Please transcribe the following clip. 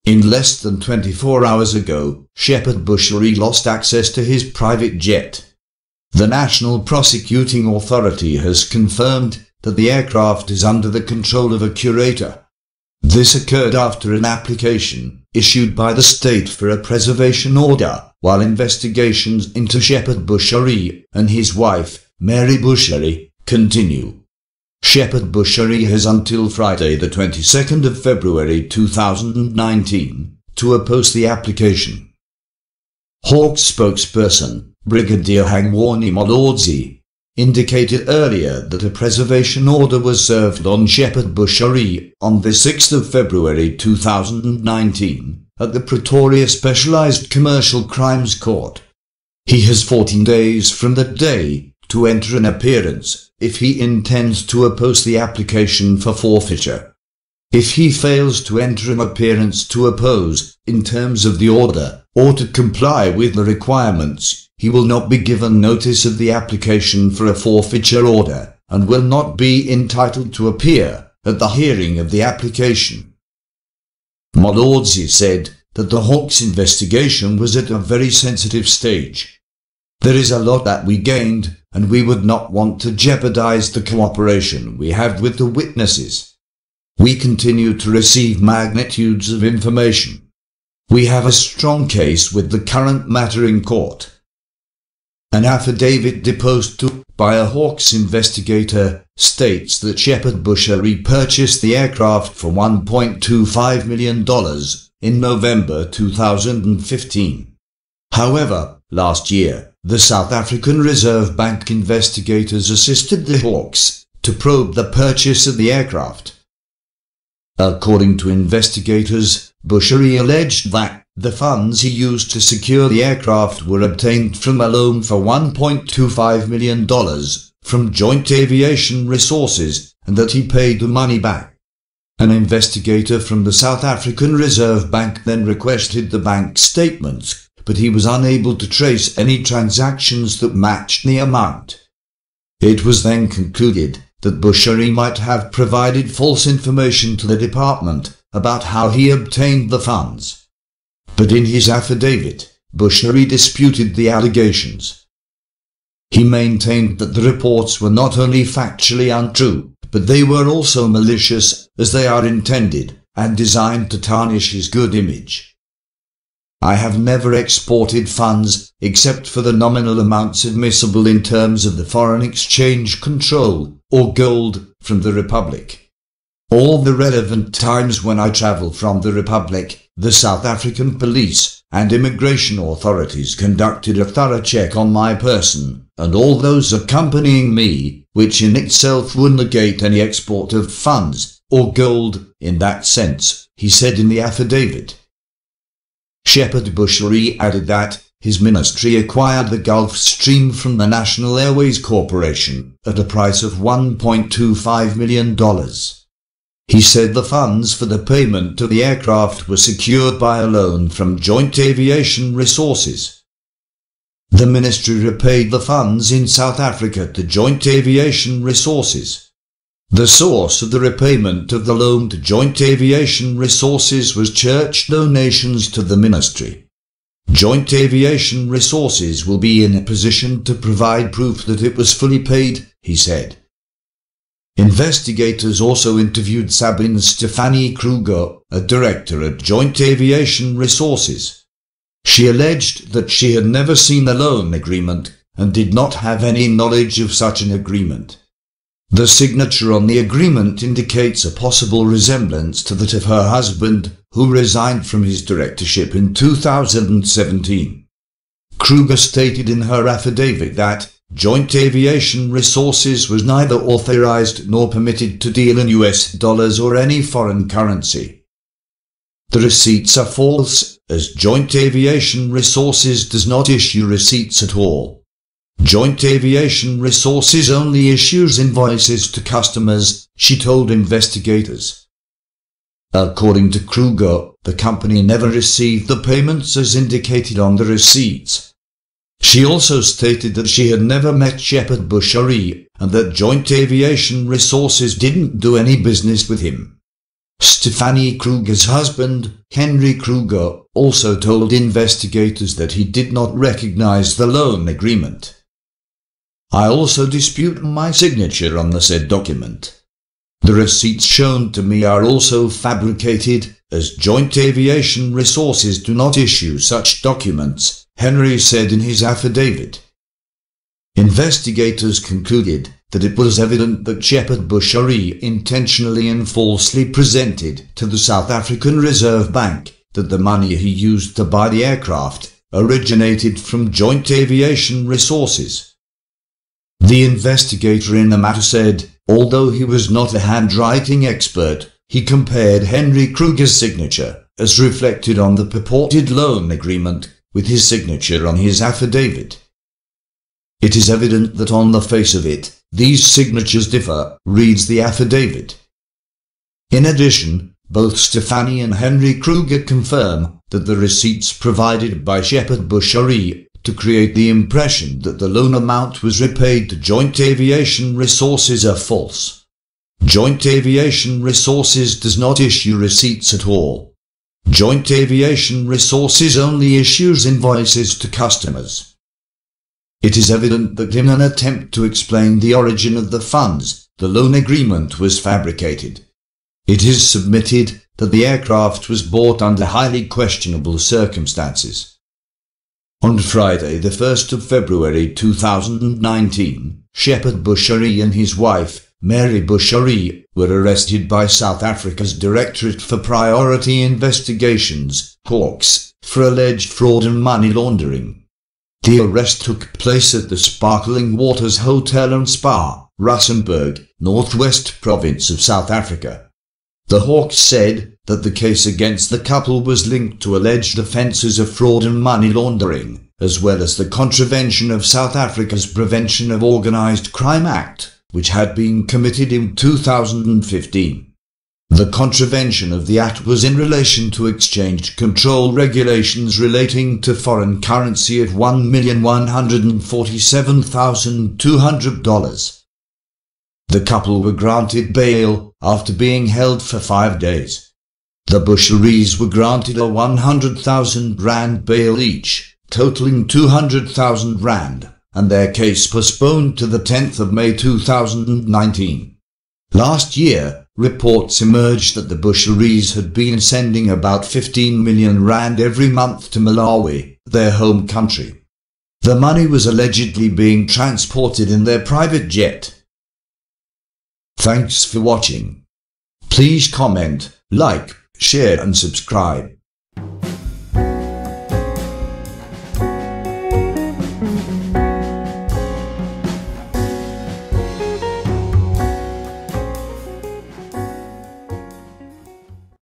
In less than 24 hours ago, Shepherd Bushiri lost access to his private jet. The National Prosecuting Authority has confirmed that the aircraft is under the control of a curator. This occurred after an application issued by the state for a preservation order, while investigations into Shepherd Bushiri and his wife, Mary Bushiri, continue. Shepherd Bushiri has until Friday the 22nd of February 2019 to oppose the application. Hawks spokesperson, Brigadier Hangwani Malordzi, indicated earlier that a preservation order was served on Shepherd Bushiri on the 6th of February 2019 at the Pretoria Specialized Commercial Crimes Court. He has 14 days from that day to enter an appearance if he intends to oppose the application for forfeiture. If he fails to enter an appearance to oppose, in terms of the order, or to comply with the requirements, he will not be given notice of the application for a forfeiture order, and will not be entitled to appear at the hearing of the application. Malordzi said that the Hawks investigation was at a very sensitive stage. There is a lot that we gained, and we would not want to jeopardize the cooperation we have with the witnesses. We continue to receive magnitudes of information. We have a strong case with the current matter in court. An affidavit deposed to by a Hawks investigator states that Shepherd Bushiri purchased the aircraft for $1.25 million in November 2015. However, last year, the South African Reserve Bank investigators assisted the Hawks to probe the purchase of the aircraft. According to investigators, Bushiri alleged that the funds he used to secure the aircraft were obtained from a loan for $1.25 million from Joint Aviation Resources, and that he paid the money back. An investigator from the South African Reserve Bank then requested the bank statements, but he was unable to trace any transactions that matched the amount. It was then concluded that Bushiri might have provided false information to the department about how he obtained the funds. But in his affidavit, Bushiri disputed the allegations. He maintained that the reports were not only factually untrue, but they were also malicious, as they are intended and designed to tarnish his good image. I have never exported funds, except for the nominal amounts admissible in terms of the foreign exchange control, or gold, from the Republic. All the relevant times when I travel from the Republic, the South African police and immigration authorities conducted a thorough check on my person, and all those accompanying me, which in itself would negate any export of funds, or gold, in that sense, he said in the affidavit. Shepherd Bushiri added that his ministry acquired the Gulfstream from the National Airways Corporation at a price of $1.25 million. He said the funds for the payment of the aircraft were secured by a loan from Joint Aviation Resources. The ministry repaid the funds in South Africa to Joint Aviation Resources. The source of the repayment of the loan to Joint Aviation Resources was church donations to the ministry. Joint Aviation Resources will be in a position to provide proof that it was fully paid, he said. Investigators also interviewed Sabine Stefanie Kruger, a director at Joint Aviation Resources. She alleged that she had never seen a loan agreement and did not have any knowledge of such an agreement. The signature on the agreement indicates a possible resemblance to that of her husband, who resigned from his directorship in 2017. Kruger stated in her affidavit that Joint Aviation Resources was neither authorized nor permitted to deal in US dollars or any foreign currency. The receipts are false, as Joint Aviation Resources does not issue receipts at all. Joint Aviation Resources only issues invoices to customers, she told investigators. According to Kruger, the company never received the payments as indicated on the receipts. She also stated that she had never met Shepherd Bushiri and that Joint Aviation Resources didn't do any business with him. Stephanie Kruger's husband, Henry Kruger, also told investigators that he did not recognize the loan agreement. "I also dispute my signature on the said document. The receipts shown to me are also fabricated, as Joint Aviation Resources do not issue such documents," Henry said in his affidavit. Investigators concluded that it was evident that Shepherd Bushiri intentionally and falsely presented to the South African Reserve Bank that the money he used to buy the aircraft originated from Joint Aviation Resources. The investigator in the matter said, although he was not a handwriting expert, he compared Henry Kruger's signature, as reflected on the purported loan agreement, with his signature on his affidavit. "It is evident that on the face of it, these signatures differ," reads the affidavit. In addition, both Stephanie and Henry Kruger confirm that the receipts provided by Shepherd Bushiri to create the impression that the loan amount was repaid to Joint Aviation Resources are false. Joint Aviation Resources does not issue receipts at all. Joint Aviation Resources only issues invoices to customers. It is evident that in an attempt to explain the origin of the funds, the loan agreement was fabricated. It is submitted that the aircraft was bought under highly questionable circumstances. On Friday, the 1st of February 2019, Shepherd Bushiri and his wife, Mary Bushiri, were arrested by South Africa's Directorate for Priority Investigations, Hawks, for alleged fraud and money laundering. The arrest took place at the Sparkling Waters Hotel and Spa, Rustenburg, Northwest Province of South Africa. The Hawks said that the case against the couple was linked to alleged offences of fraud and money laundering, as well as the contravention of South Africa's Prevention of Organised Crime Act, which had been committed in 2015. The contravention of the Act was in relation to exchange control regulations relating to foreign currency at $1,147,200. The couple were granted bail after being held for 5 days. The Bushiris were granted a 100,000 rand bail each, totaling 200,000 rand, and their case postponed to the 10th of May 2019. Last year, reports emerged that the Bushiris had been sending about 15 million rand every month to Malawi, their home country. The money was allegedly being transported in their private jet. Thanks for watching. Please comment, like, share and subscribe.